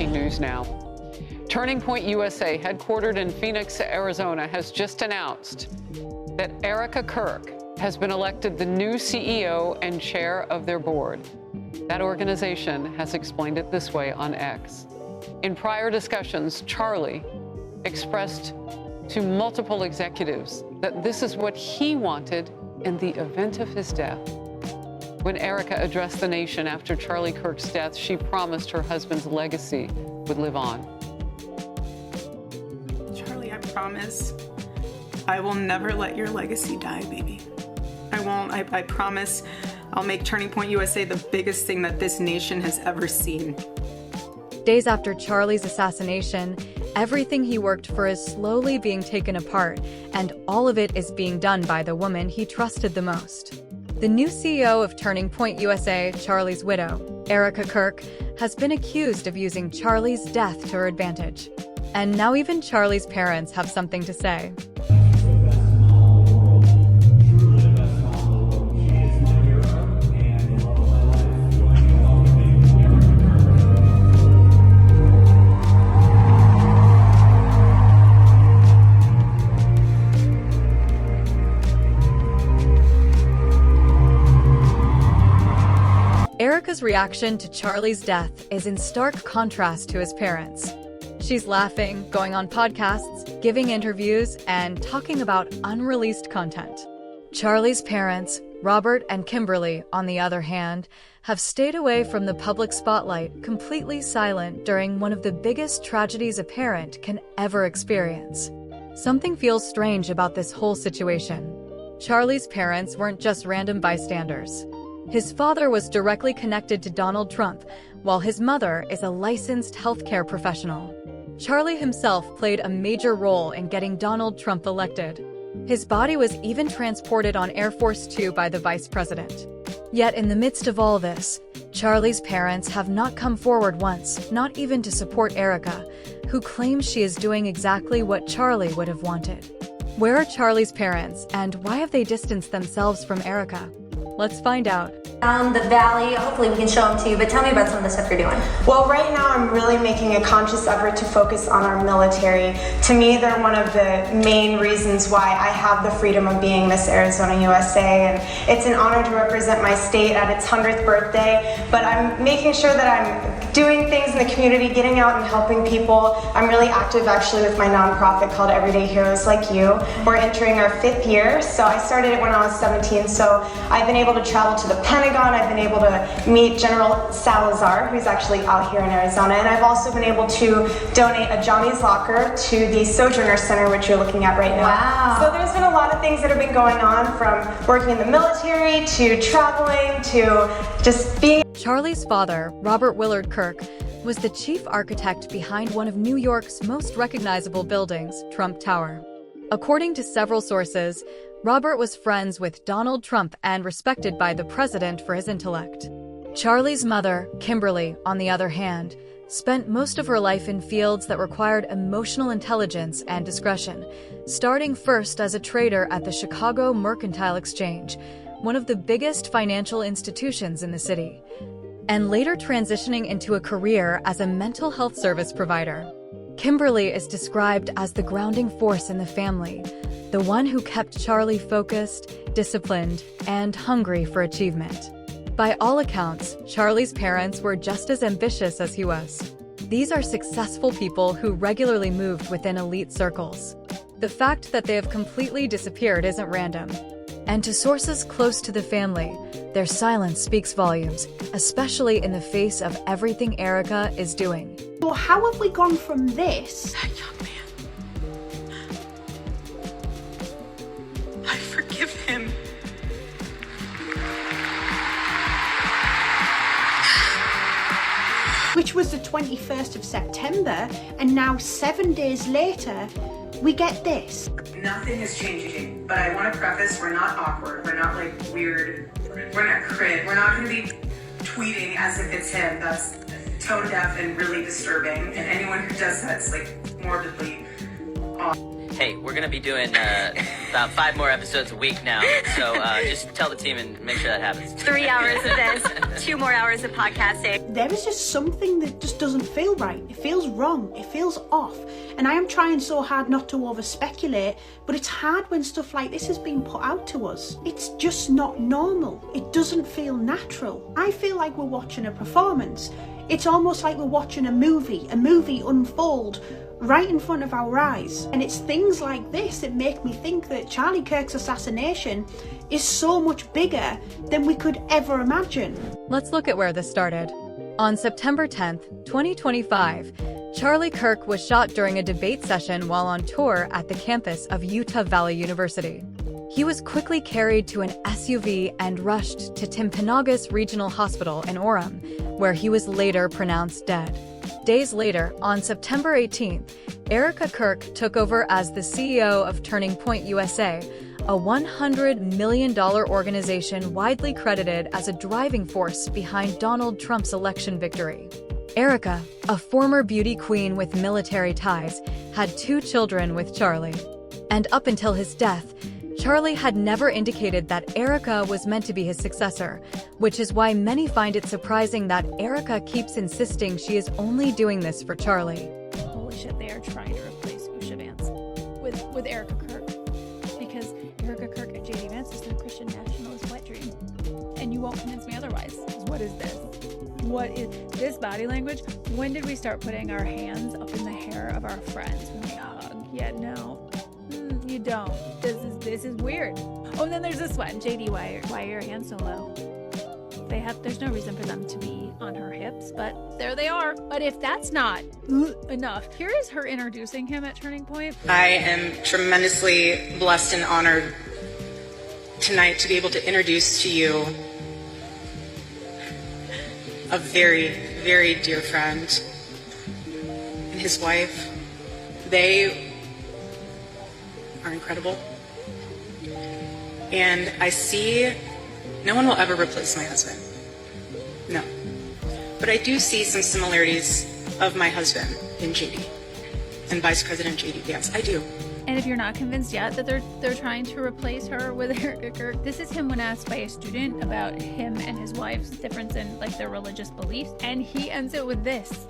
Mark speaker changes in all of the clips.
Speaker 1: breaking news now. Turning Point USA, headquartered in Phoenix, Arizona, has just announced that Erica Kirk has been elected the new CEO and chair of their board. That organization has explained it this way on X. In prior discussions, Charlie expressed to multiple executives that this is what he wanted in the event of his death. When Erica addressed the nation after Charlie Kirk's death, she promised her husband's legacy would live on.
Speaker 2: Charlie, I promise I will never let your legacy die, baby. I won't. I promise I'll make Turning Point USA the biggest thing that this nation has ever seen.
Speaker 3: Days after Charlie's assassination, everything he worked for is slowly being taken apart, and all of it is being done by the woman he trusted the most. The new CEO of Turning Point USA, Charlie's widow, Erica Kirk, has been accused of using Charlie's death to her advantage. And now even Charlie's parents have something to say. Erica's reaction to Charlie's death is in stark contrast to his parents. She's laughing, going on podcasts, giving interviews, and talking about unreleased content. Charlie's parents, Robert and Kimberly, on the other hand, have stayed away from the public spotlight, completely silent during one of the biggest tragedies a parent can ever experience. Something feels strange about this whole situation. Charlie's parents weren't just random bystanders. His father was directly connected to Donald Trump, while his mother is a licensed healthcare professional. Charlie himself played a major role in getting Donald Trump elected. His body was even transported on Air Force Two by the vice president. Yet in the midst of all this, Charlie's parents have not come forward once, not even to support Erica, who claims she is doing exactly what Charlie would have wanted. Where are Charlie's parents, and why have they distanced themselves from Erica? Let's find out.
Speaker 4: Down the valley, hopefully we can show them to you, but tell me about some of the stuff you're doing.
Speaker 5: Well, right now I'm really making a conscious effort to focus on our military. To me, they're one of the main reasons why I have the freedom of being Miss Arizona USA, and it's an honor to represent my state at its 100th birthday, but I'm making sure that I'm doing things in the community, getting out and helping people. I'm really active actually with my nonprofit called Everyday Heroes Like You. We're entering our 5th year, so I started it when I was 17, so I've been able to travel to the Pentagon. I've been able to meet General Salazar, who's actually out here in Arizona, and I've also been able to donate a Johnny's Locker to the Sojourner Center, which you're looking at right now.
Speaker 4: Wow.
Speaker 5: So there's been a lot of things that have been going on, from working in the military to traveling to just being.
Speaker 3: Charlie's father, Robert Willard Kirk, was the chief architect behind one of New York's most recognizable buildings, Trump Tower. According to several sources, Robert was friends with Donald Trump and respected by the president for his intellect. Charlie's mother, Kimberly, on the other hand, spent most of her life in fields that required emotional intelligence and discretion, starting first as a trader at the Chicago Mercantile Exchange, one of the biggest financial institutions in the city, and later transitioning into a career as a mental health service provider. Kimberly is described as the grounding force in the family, the one who kept Charlie focused, disciplined, and hungry for achievement. By all accounts, Charlie's parents were just as ambitious as he was. These are successful people who regularly moved within elite circles. The fact that they have completely disappeared isn't random. And to sources close to the family, their silence speaks volumes, especially in the face of everything Erica is doing.
Speaker 6: Well, how have we gone from this?
Speaker 2: That young man. I forgive him.
Speaker 6: Which was the 21st of September, and now 7 days later, we get this.
Speaker 7: Nothing is changing, but I want to preface, we're not awkward, we're not like weird, we're not cringe, we're not going to be tweeting as if it's him. That's tone deaf and really disturbing, and anyone who does that's like morbidly off.
Speaker 8: Hey, we're going to be doing about 5 more episodes a week now, so just tell the team and make sure that happens.
Speaker 4: 3 hours of this, 2 more hours of podcasting.
Speaker 6: There is just something that just doesn't feel right. It feels wrong. It feels off. And I am trying so hard not to over-speculate, but it's hard when stuff like this is being put out to us. It's just not normal. It doesn't feel natural. I feel like we're watching a performance. It's almost like we're watching a movie unfold right in front of our eyes. And it's things like this that make me think that Charlie Kirk's assassination is so much bigger than we could ever imagine.
Speaker 3: Let's look at where this started. On September 10th, 2025, Charlie Kirk was shot during a debate session while on tour at the campus of Utah Valley University. He was quickly carried to an SUV and rushed to Timpanogos Regional Hospital in Orem, where he was later pronounced dead. Days later, on September 18th, Erica Kirk took over as the CEO of Turning Point USA, a $100 million organization widely credited as a driving force behind Donald Trump's election victory. Erica, a former beauty queen with military ties, had 2 children with Charlie. And up until his death, Charlie had never indicated that Erica was meant to be his successor, which is why many find it surprising that Erica keeps insisting she is only doing this for Charlie.
Speaker 9: Holy shit, they are trying to replace Usha Vance with Erica Kirk. Because Erica Kirk and JD Vance is their Christian nationalist wet dream. And you won't convince me otherwise. What is this? What is this body language? When did we start putting our hands up in the hair of our friends when we hug? Yeah, no. You don't. This is weird. Oh, and then there's this one. JD, why are your hands so low? There's no reason for them to be on her hips, but there they are. But if that's not enough, here is her introducing him at Turning Point.
Speaker 7: I am tremendously blessed and honored tonight to be able to introduce to you a very, very dear friend and his wife. They are incredible. And I see no one will ever replace my husband. No. But I do see some similarities of my husband in JD and Vice President JD Vance. I do.
Speaker 9: And if you're not convinced yet that they're trying to replace her with Erica Kirk, this is him when asked by a student about him and his wife's difference in their religious beliefs, and he ends it with this.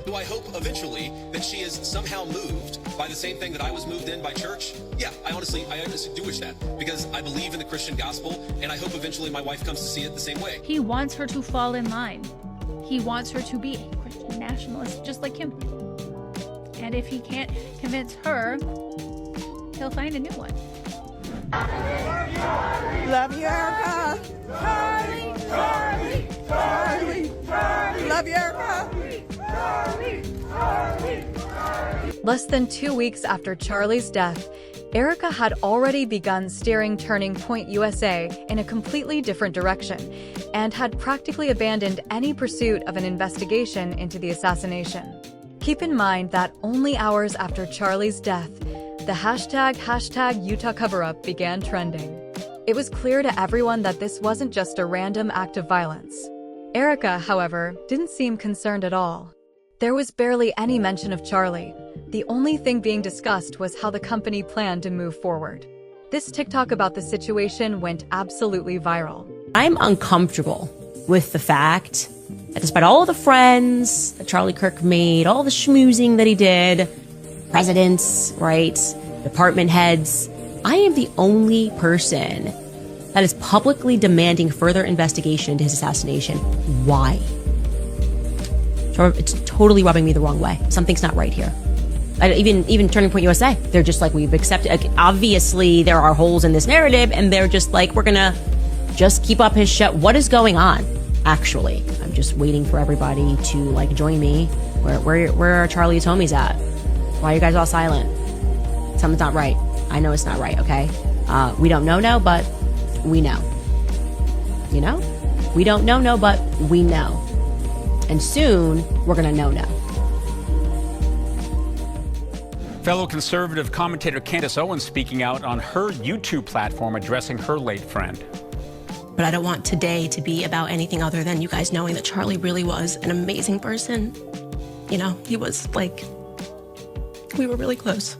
Speaker 10: Do I hope eventually that she is somehow moved by the same thing that I was moved in by church? Yeah, I honestly do wish that, because I believe in the Christian gospel, and I hope eventually my wife comes to see it the same way.
Speaker 9: He wants her to fall in line. He wants her to be a Christian nationalist just like him. And if he can't convince her, he'll find a new one.
Speaker 11: Love you, Erica. Charlie, Charlie, Charlie, Charlie. Love you, Erica. Charlie, Charlie, Charlie.
Speaker 3: Less than 2 weeks after Charlie's death, Erica had already begun steering Turning Point USA in a completely different direction and had practically abandoned any pursuit of an investigation into the assassination. Keep in mind that only hours after Charlie's death, the hashtag Utah cover-up began trending. It was clear to everyone that this wasn't just a random act of violence. Erica, however, didn't seem concerned at all. There was barely any mention of Charlie. The only thing being discussed was how the company planned to move forward. This TikTok about the situation went absolutely viral.
Speaker 12: I'm uncomfortable with the fact that despite all the friends that Charlie Kirk made, all the schmoozing that he did, presidents, right, department heads, I am the only person that is publicly demanding further investigation into his assassination. Why? It's totally rubbing me the wrong way. Something's not right here. Even Turning Point USA, they're just like, we've accepted, like, obviously there are holes in this narrative, and they're just like, we're gonna just keep up his shit. What is going on? Actually, I'm just waiting for everybody to like join me. Where are Charlie's homies at? Why are you guys all silent? Something's not right. I know it's not right, okay? We don't know now, but we know. You know? We don't know, but we know. And soon, we're gonna know now.
Speaker 13: Fellow conservative commentator Candace Owens speaking out on her YouTube platform addressing her late friend.
Speaker 14: But I don't want today to be about anything other than you guys knowing that Charlie really was an amazing person. You know, he was like, we were really close.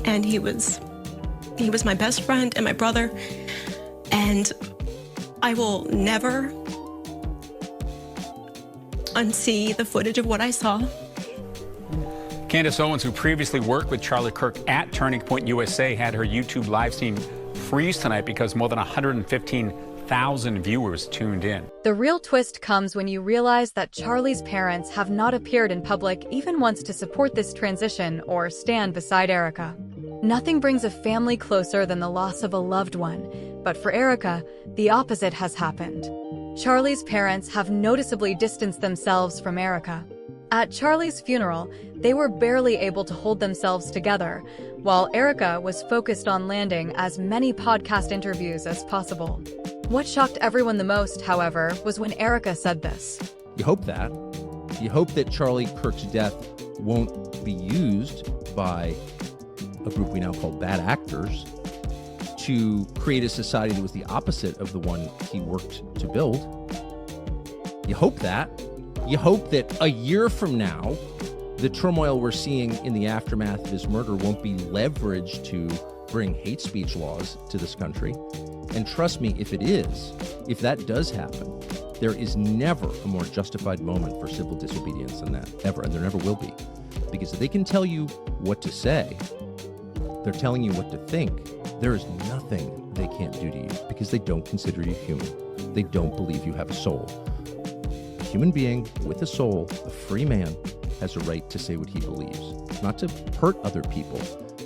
Speaker 14: And he was my best friend and my brother. And I will never unsee the footage of what I saw.
Speaker 13: Candace Owens, who previously worked with Charlie Kirk at Turning Point USA, had her YouTube live stream freeze tonight because more than 115,000 viewers tuned in.
Speaker 3: The real twist comes when you realize that Charlie's parents have not appeared in public even once to support this transition or stand beside Erica. Nothing brings a family closer than the loss of a loved one, but for Erica, the opposite has happened. Charlie's parents have noticeably distanced themselves from Erica. At Charlie's funeral, they were barely able to hold themselves together, while Erica was focused on landing as many podcast interviews as possible. What shocked everyone the most, however, was when Erica said this.
Speaker 15: You hope that. You hope that Charlie Kirk's death won't be used by a group we now call bad actors to create a society that was the opposite of the one he worked to build. You hope that. You hope that a year from now, the turmoil we're seeing in the aftermath of his murder won't be leveraged to bring hate speech laws to this country. And trust me, if it is, if that does happen, there is never a more justified moment for civil disobedience than that, ever, and there never will be. Because if they can tell you what to say, they're telling you what to think, there is nothing they can't do to you because they don't consider you human. They don't believe you have a soul. A human being with a soul, a free man, has a right to say what he believes. Not to hurt other people,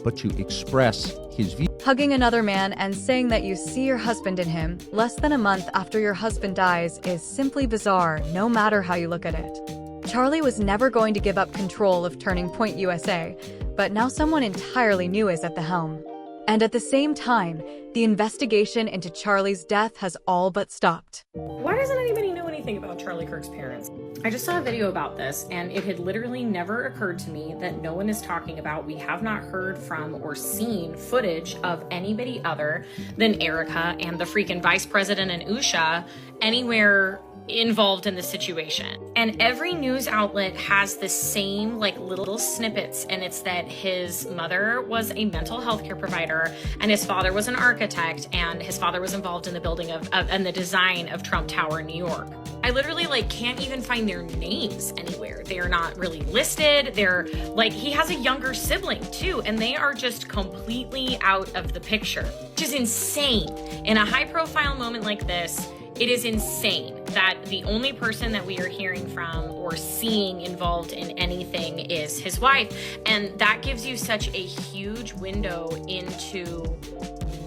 Speaker 15: but to express his view.
Speaker 3: Hugging another man and saying that you see your husband in him less than a month after your husband dies is simply bizarre, no matter how you look at it. Charlie was never going to give up control of Turning Point USA, but now someone entirely new is at the helm. And at the same time, the investigation into Charlie's death has all but stopped.
Speaker 16: Why doesn't anybody know anything about Charlie Kirk's parents? I just saw a video about this, and it had literally never occurred to me that no one is talking about. We have not heard from or seen footage of anybody other than Erica and the freaking vice president and Usha anywhere involved in the situation. And every news outlet has the same like little snippets, and it's that his mother was a mental health care provider and his father was an architect and his father was involved in the building of and the design of Trump Tower in New York. I literally like can't even find their names anywhere. They are not really listed. They're like, he has a younger sibling too, and they are just completely out of the picture, which is insane. In a high profile moment like this, it is insane that the only person that we are hearing from or seeing involved in anything is his wife. And that gives you such a huge window into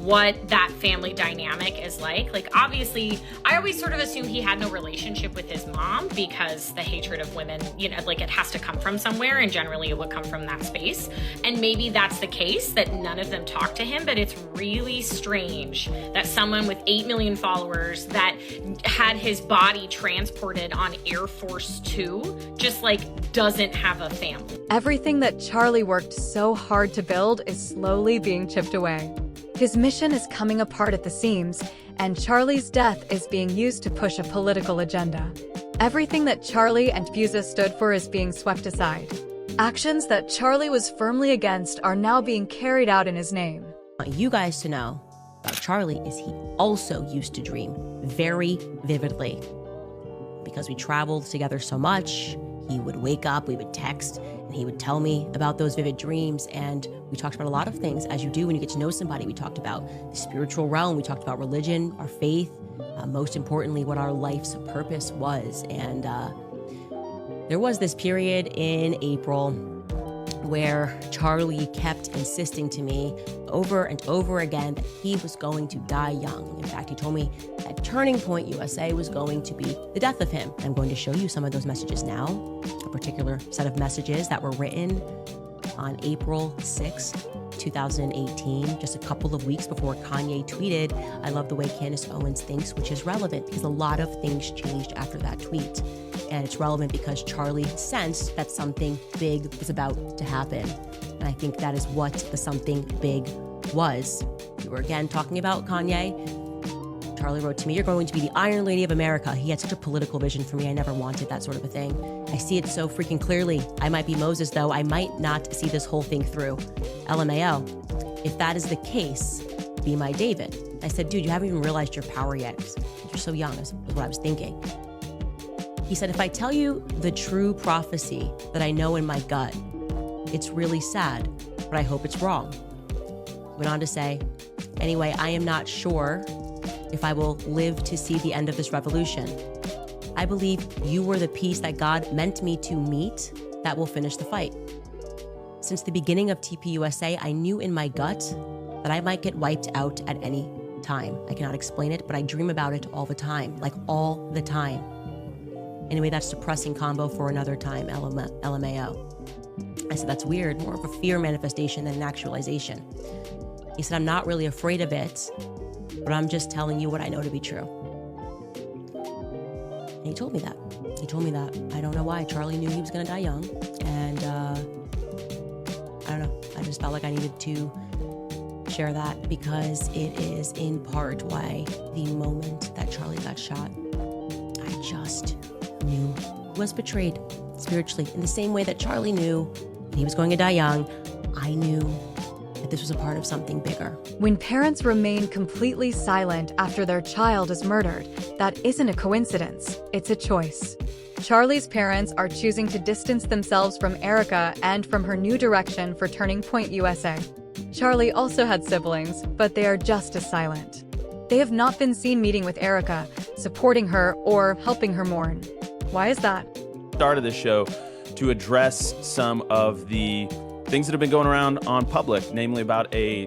Speaker 16: what that family dynamic is like. Like, obviously, I always sort of assumed he had no relationship with his mom because the hatred of women, you know, like it has to come from somewhere, and generally it would come from that space. And maybe that's the case, that none of them talk to him, but it's really strange that someone with 8 million followers that had his body transported on Air Force 2 just like doesn't have a family.
Speaker 3: Everything that Charlie worked so hard to build is slowly being chipped away. His mission is coming apart at the seams, and Charlie's death is being used to push a political agenda. Everything that Charlie and Fusa stood for is being swept aside. Actions that Charlie was firmly against are now being carried out in his name.
Speaker 12: What I want you guys to know about Charlie is he also used to dream very vividly. Because we traveled together so much, he would wake up, we would text, and he would tell me about those vivid dreams. And we talked about a lot of things, as you do when you get to know somebody. We talked about the spiritual realm, we talked about religion, our faith, most importantly, what our life's purpose was. And there was this period in April where Charlie kept insisting to me over and over again that he was going to die young. In fact, he told me that Turning Point USA was going to be the death of him. I'm going to show you some of those messages now, a particular set of messages that were written on April 6th, 2018, just a couple of weeks before Kanye tweeted, "I love the way Candace Owens thinks," which is relevant because a lot of things changed after that tweet. And it's relevant because Charlie sensed that something big was about to happen. And I think that is what the something big was. We were again talking about Kanye. Charlie wrote to me, "You're going to be the Iron Lady of America." He had such a political vision for me. I never wanted that sort of a thing. I see it so freaking clearly. I might be Moses, though. I might not see this whole thing through. LMAO. If that is the case, be my David. I said, dude, you haven't even realized your power yet. You're so young, is what I was thinking. He said, if I tell you the true prophecy that I know in my gut, it's really sad, but I hope it's wrong. Went on to say, anyway, I am not sure if I will live to see the end of this revolution. I believe you were the piece that God meant me to meet that will finish the fight. Since the beginning of TPUSA, I knew in my gut that I might get wiped out at any time. I cannot explain it, but I dream about it all the time, like all the time. Anyway, that's depressing combo for another time, LMAO. I said, that's weird, more of a fear manifestation than an actualization. He said, I'm not really afraid of it, but I'm just telling you what I know to be true. And he told me that. I don't know why. Charlie knew he was going to die young, and I don't know. I just felt like I needed to share that because it is in part why the moment that Charlie got shot, I just knew he was betrayed spiritually. In the same way that Charlie knew that he was going to die young, I knew that this was a part of something bigger.
Speaker 3: When parents remain completely silent after their child is murdered, that isn't a coincidence, it's a choice. Charlie's parents are choosing to distance themselves from Erica and from her new direction for Turning Point USA. Charlie also had siblings, but they are just as silent. They have not been seen meeting with Erica, supporting her, or helping her mourn. Why is that?
Speaker 17: Started this show to address some of the things that have been going around on public, namely about a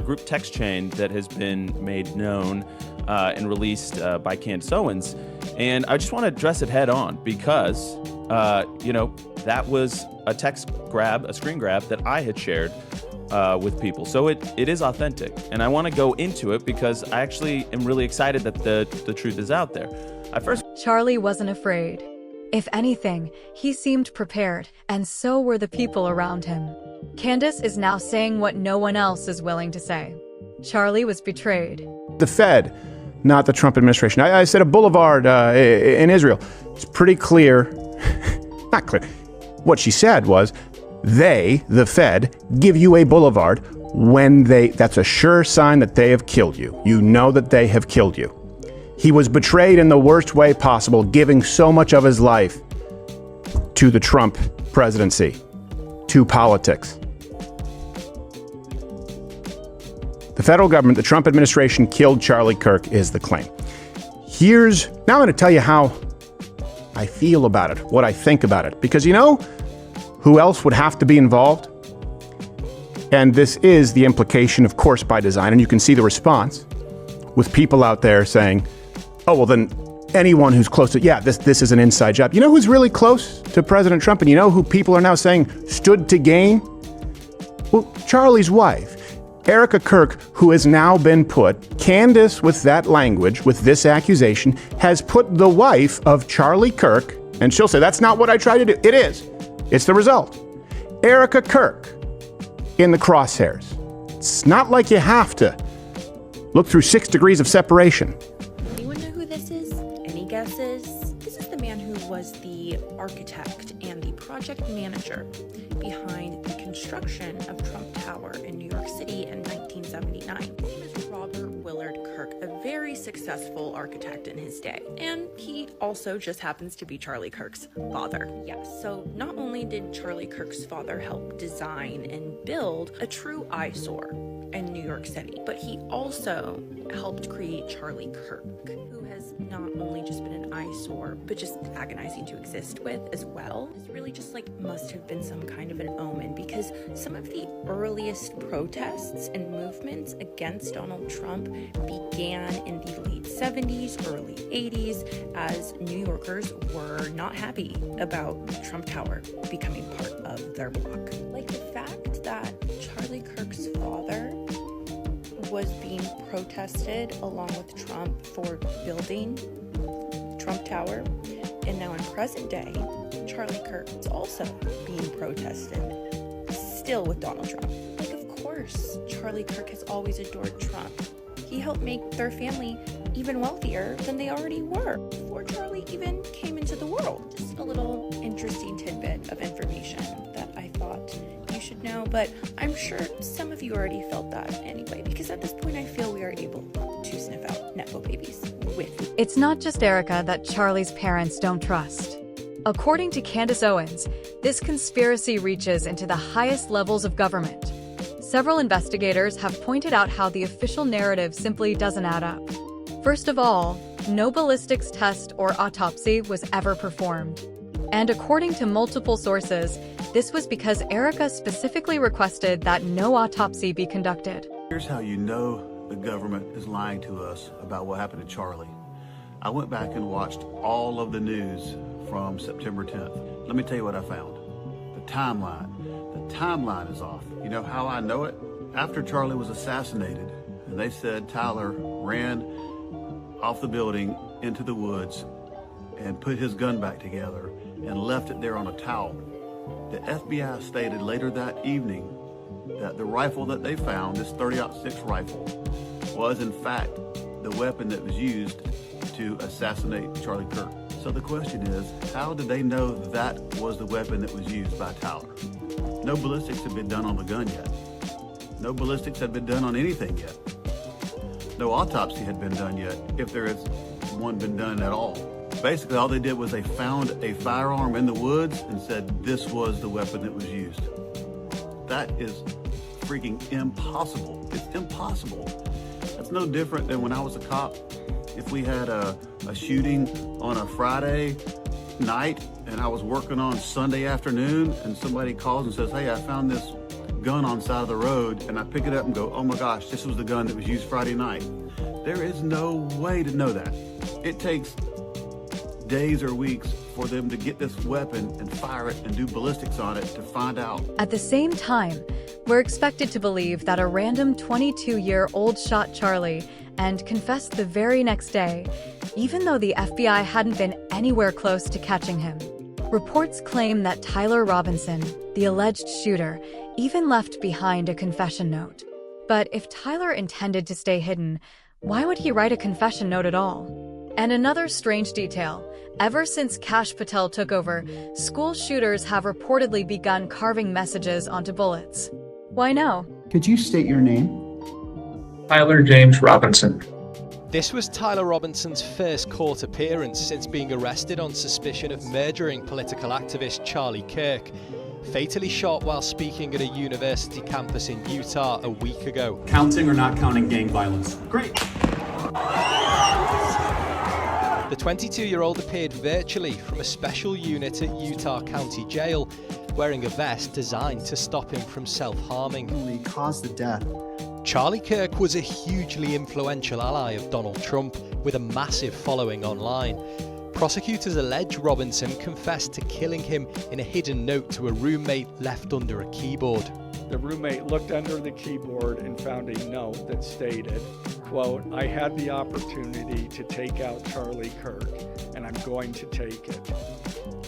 Speaker 17: group text chain that has been made known and released by Candace Owens. And I just want to address it head on because, that was a screen grab that I had shared with people. So it is authentic. And I want to go into it because I actually am really excited that the truth is out there.
Speaker 3: Charlie wasn't afraid. If anything, he seemed prepared, and so were the people around him. Candace is now saying what no one else is willing to say. Charlie was betrayed.
Speaker 18: The Fed, not the Trump administration. I said a boulevard in Israel. It's pretty clear, not clear. What she said was, they, the Fed, give you a boulevard when that's a sure sign that they have killed you. You know that they have killed you. He was betrayed in the worst way possible, giving so much of his life to the Trump presidency, to politics. The federal government, the Trump administration, killed Charlie Kirk is the claim. Now I'm going to tell you how I feel about it, what I think about it. Because you know who else would have to be involved? And this is the implication, of course, by design. And you can see the response with people out there saying, oh, well, then anyone who's close to, this is an inside job. You know who's really close to President Trump? And you know who people are now saying stood to gain? Well, Charlie's wife, Erica Kirk, who has now been put, Candace with that language, with this accusation, has put the wife of Charlie Kirk, and she'll say, that's not what I tried to do. It is. It's the result. Erica Kirk in the crosshairs. It's not like you have to look through 6 degrees of separation.
Speaker 19: Anyone know who this is? Any guesses? This is the man who was the architect and the project manager behind the construction of Trump Tower in New York City in 1979. His name is Robert Willard Kirk, a very successful architect in his day. And he also just happens to be Charlie Kirk's father. Yes, so not only did Charlie Kirk's father help design and build a true eyesore in New York City, but he also helped create Charlie Kirk, who has not only just been an eyesore, but just agonizing to exist with as well. It's really just must have been some kind of an omen, because some of the earliest protests and movements against Donald Trump began in the late 70s, early 80s, as New Yorkers were not happy about Trump Tower becoming part of their block. Like the fact that Charlie Kirk's father was being protested along with Trump for building Trump Tower, and now in present day, Charlie Kirk is also being protested, still with Donald Trump. Of course, Charlie Kirk has always adored Trump. He helped make their family even wealthier than they already were before Charlie even came into the world. Just a little interesting tidbit of information that I thought you should know, but I'm sure some of you already felt that anyway, because at this point I feel we are able to sniff out Nepo babies with.
Speaker 3: It's not just Erica that Charlie's parents don't trust. According to Candace Owens, this conspiracy reaches into the highest levels of government. Several investigators have pointed out how the official narrative simply doesn't add up. First of all, no ballistics test or autopsy was ever performed. And according to multiple sources, this was because Erica specifically requested that no autopsy be conducted.
Speaker 20: Here's how you know the government is lying to us about what happened to Charlie. I went back and watched all of the news from September 10th. Let me tell you what I found. The timeline is off. You know how I know it? After Charlie was assassinated, and they said Tyler ran off the building into the woods and put his gun back together and left it there on a towel. The FBI stated later that evening that the rifle that they found, this .30-06 rifle, was in fact the weapon that was used to assassinate Charlie Kirk. So the question is, how did they know that was the weapon that was used by Tyler? No ballistics had been done on the gun yet. No ballistics had been done on anything yet. No autopsy had been done yet, if there is one been done at all. Basically, all they did was they found a firearm in the woods and said this was the weapon that was used. That is freaking impossible. It's impossible. That's no different than when I was a cop. If we had a shooting on a Friday night and I was working on Sunday afternoon and somebody calls and says, hey, I found this gun on the side of the road, and I pick it up and go, oh my gosh, this was the gun that was used Friday night. There is no way to know that. It takes days or weeks for them to get this weapon and fire it and do ballistics on it to find out.
Speaker 3: At the same time, we're expected to believe that a random 22-year-old shot Charlie and confessed the very next day, even though the FBI hadn't been anywhere close to catching him. Reports claim that Tyler Robinson, the alleged shooter, even left behind a confession note. But if Tyler intended to stay hidden, why would he write a confession note at all? And another strange detail, ever since Kash Patel took over, school shooters have reportedly begun carving messages onto bullets. Why no?
Speaker 21: Could you state your name?
Speaker 22: Tyler James Robinson.
Speaker 23: This was Tyler Robinson's first court appearance since being arrested on suspicion of murdering political activist Charlie Kirk, fatally shot while speaking at a university campus in Utah a week ago.
Speaker 22: Counting or not counting gang violence?
Speaker 21: Great.
Speaker 23: The 22-year-old appeared virtually from a special unit at Utah County Jail, wearing a vest designed to stop him from self-harming.
Speaker 21: Only caused the death.
Speaker 23: Charlie Kirk was a hugely influential ally of Donald Trump with a massive following online. Prosecutors allege Robinson confessed to killing him in a hidden note to a roommate left under a keyboard.
Speaker 24: The roommate looked under the keyboard and found a note that stated, quote, I had the opportunity to take out Charlie Kirk, and I'm going to take it.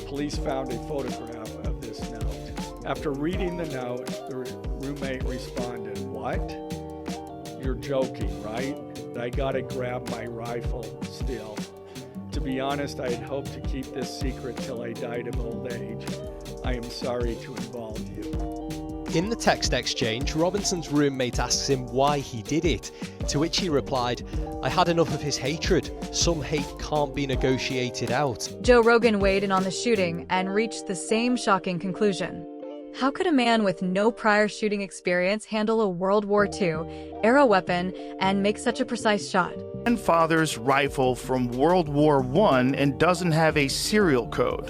Speaker 24: Police found a photograph of this note. After reading the note, the roommate responded, what? You're joking, right? I gotta grab my rifle still. To be honest, I had hoped to keep this secret till I died of old age. I am sorry to involve you.
Speaker 23: In the text exchange, Robinson's roommate asks him why he did it, to which he replied, I had enough of his hatred. Some hate can't be negotiated out.
Speaker 3: Joe Rogan weighed in on the shooting and reached the same shocking conclusion. How could a man with no prior shooting experience handle a World War II era weapon and make such a precise shot?
Speaker 25: Grandfather's rifle from World War I and doesn't have a serial code.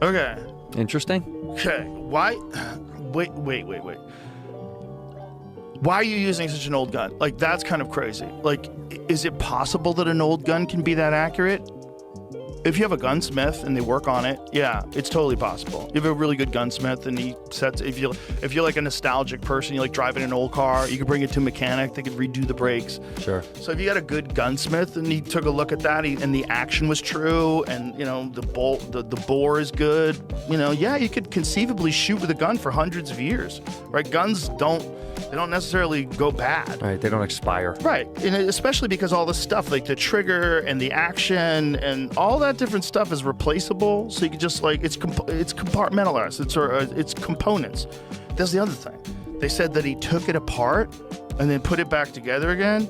Speaker 25: Okay.
Speaker 26: Interesting.
Speaker 25: Okay. Why? Wait. Why are you using such an old gun? Like, that's kind of crazy. Like, is it possible that an old gun can be that accurate? If you have a gunsmith and they work on it, yeah, it's totally possible. You have a really good gunsmith and he sets, if you're like a nostalgic person, you like driving an old car, you can bring it to a mechanic, they could redo the brakes.
Speaker 1: Sure.
Speaker 25: So if you got a good gunsmith and he took a look at that and the action was true and, you know, the bore is good, you know, yeah, you could conceivably shoot with a gun for hundreds of years, right? Guns don't necessarily go bad.
Speaker 1: Right, they don't expire.
Speaker 25: Right, and especially because all the stuff like the trigger and the action and all that different stuff is replaceable. So you can just like it's compartmentalized. It's components. That's the other thing. They said that he took it apart and then put it back together again.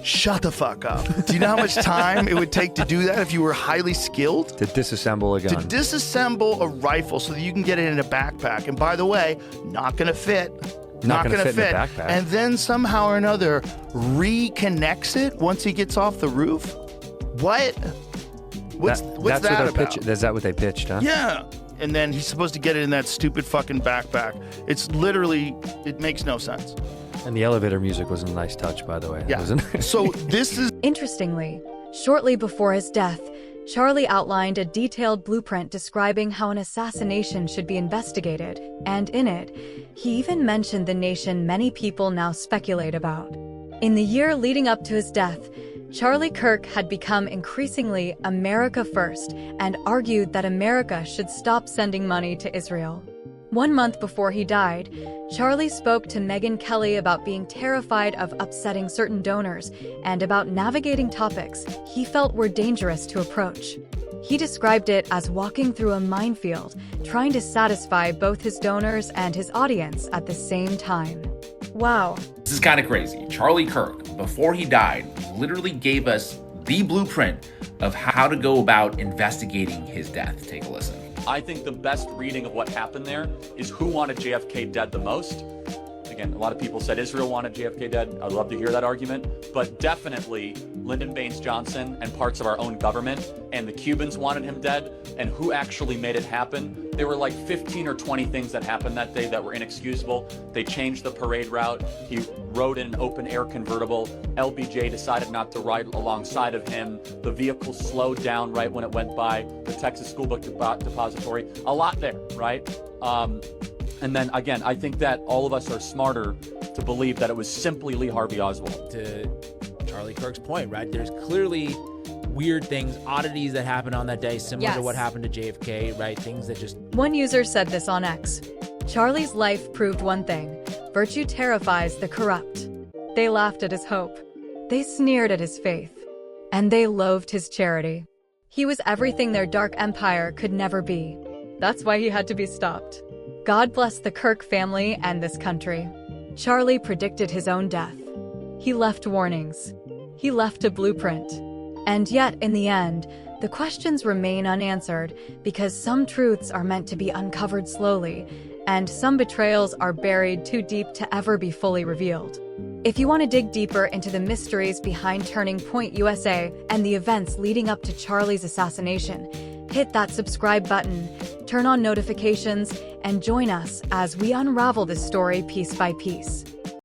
Speaker 25: Shut the fuck up. Do you know how much time it would take to do that if you were highly skilled?
Speaker 1: To disassemble a gun.
Speaker 25: To disassemble a rifle so that you can get it in a backpack. And by the way, not going to fit.
Speaker 1: Not going to fit in the backpack.
Speaker 25: And then somehow or another reconnects it once he gets off the roof? What? What's that about?
Speaker 1: Is that what they pitched, huh?
Speaker 25: Yeah. And then he's supposed to get it in that stupid fucking backpack. It's literally, it makes no sense.
Speaker 1: And the elevator music was a nice touch, by the way.
Speaker 25: Yeah.
Speaker 1: Wasn't it?
Speaker 25: So this is...
Speaker 3: Interestingly, shortly before his death, Charlie outlined a detailed blueprint describing how an assassination should be investigated, and in it, he even mentioned the nation many people now speculate about. In the year leading up to his death, Charlie Kirk had become increasingly America first and argued that America should stop sending money to Israel. 1 month before he died, Charlie spoke to Megyn Kelly about being terrified of upsetting certain donors and about navigating topics he felt were dangerous to approach. He described it as walking through a minefield, trying to satisfy both his donors and his audience at the same time. Wow.
Speaker 2: This is kind of crazy. Charlie Kirk, before he died, literally gave us the blueprint of how to go about investigating his death. Take a listen.
Speaker 4: I think the best reading of what happened there is who wanted JFK dead the most. Again, a lot of people said Israel wanted JFK dead. I'd love to hear that argument. But definitely Lyndon Baines Johnson and parts of our own government, and the Cubans wanted him dead. And who actually made it happen? There were like 15 or 20 things that happened that day that were inexcusable. They changed the parade route. He rode in an open air convertible. LBJ decided not to ride alongside of him. The vehicle slowed down right when it went by the Texas School Book Depository. A lot there, right? And then again, I think that all of us are smarter to believe that it was simply Lee Harvey Oswald.
Speaker 5: To Charlie Kirk's point, right? There's clearly weird things, oddities that happened on that day, similar to what happened to JFK, right? Things that just...
Speaker 3: One user said this on X. Charlie's life proved one thing. Virtue terrifies the corrupt. They laughed at his hope. They sneered at his faith. And they loathed his charity. He was everything their dark empire could never be. That's why he had to be stopped. God bless the Kirk family and this country. Charlie predicted his own death. He left warnings. He left a blueprint. And yet, in the end, the questions remain unanswered because some truths are meant to be uncovered slowly, and some betrayals are buried too deep to ever be fully revealed. If you want to dig deeper into the mysteries behind Turning Point USA and the events leading up to Charlie's assassination, hit that subscribe button, turn on notifications, and join us as we unravel this story piece by piece.